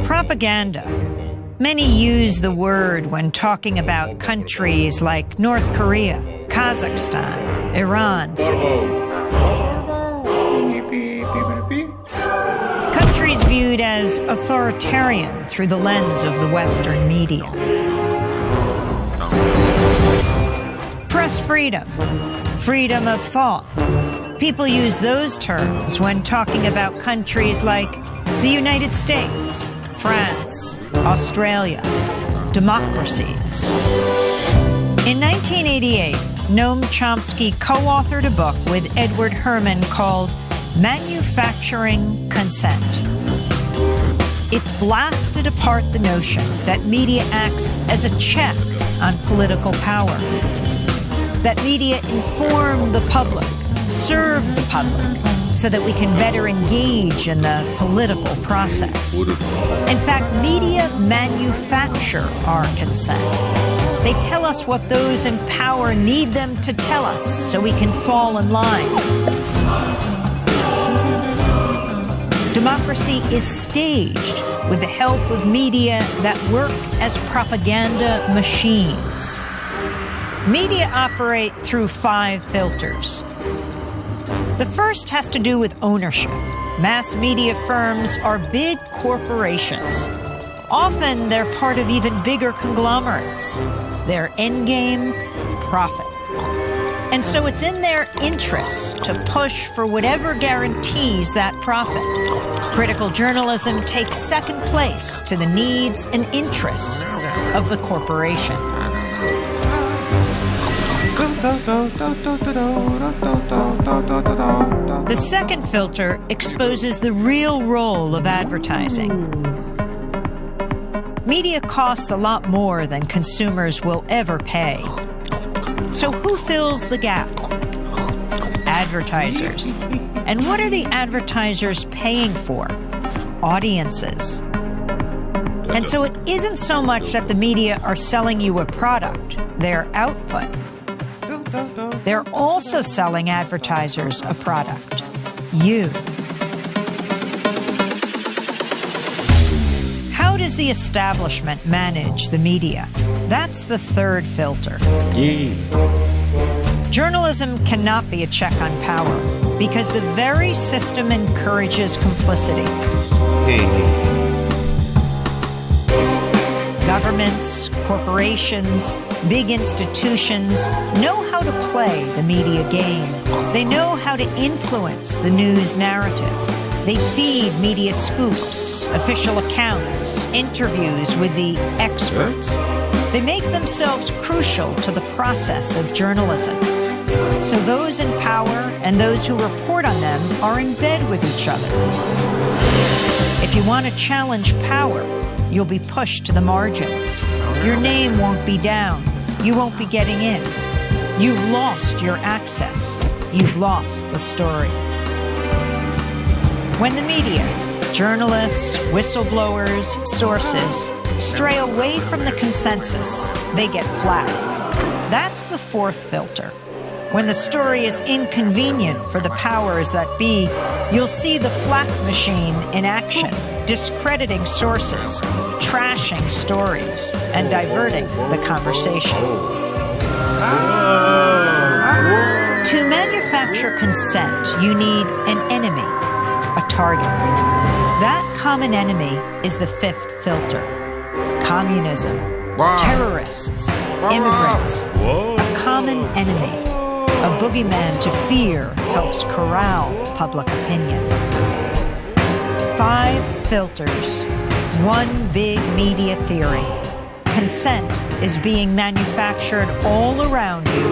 Propaganda. Many use the word when talking about countries like North Korea, Kazakhstan, Iran. Countries viewed as authoritarian through the lens of the Western media. Press freedom, freedom of thought. People use those terms when talking about countries like the United States, France, Australia, democracies. In 1988, Noam Chomsky co-authored a book with Edward Herman called Manufacturing Consent. It blasted apart the notion that media acts as a check on political power, that media inform the public, serve the public, so that we can better engage in the political process. In fact, media manufacture our consent. They tell us what those in power need them to tell us so we can fall in line. Democracy is staged with the help of media that work as propaganda machines. Media operate through 5 filters. The first has to do with ownership. Mass media firms are big corporations. Often they're part of even bigger conglomerates. Their endgame, profit. And so it's in their interests to push for whatever guarantees that profit. Critical journalism takes second place to the needs and interests of the corporation. The second filter exposes the real role of advertising. Media costs a lot more than consumers will ever pay. So who fills the gap? Advertisers. And what are the advertisers paying for? Audiences. And so it isn't so much that the media are selling you a product, their output. They're also selling advertisers a product, you. How does the establishment manage the media? That's the third filter. Journalism cannot be a check on power because the very system encourages complicity. Governments, corporations, big institutions know how to play the media game. They know how to influence the news narrative. They feed media scoops, official accounts, interviews with the experts. They make themselves crucial to the process of journalism. So those in power and those who report on them are in bed with each other. If you want to challenge power, you'll be pushed to the margins. Your name won't be down. You won't be getting in. You've lost your access. You've lost the story. When the media, journalists, whistleblowers, sources, stray away from the consensus, they get flagged. That's the fourth filter. When the story is inconvenient for the powers that be, you'll see the flak machine in action, discrediting sources, trashing stories, and diverting the conversation. To manufacture consent, you need an enemy, a target. That common enemy is the fifth filter. Communism, terrorists, immigrants, a common enemy. A boogeyman to fear helps corral public opinion. 5 filters, one big media theory. Consent is being manufactured all around you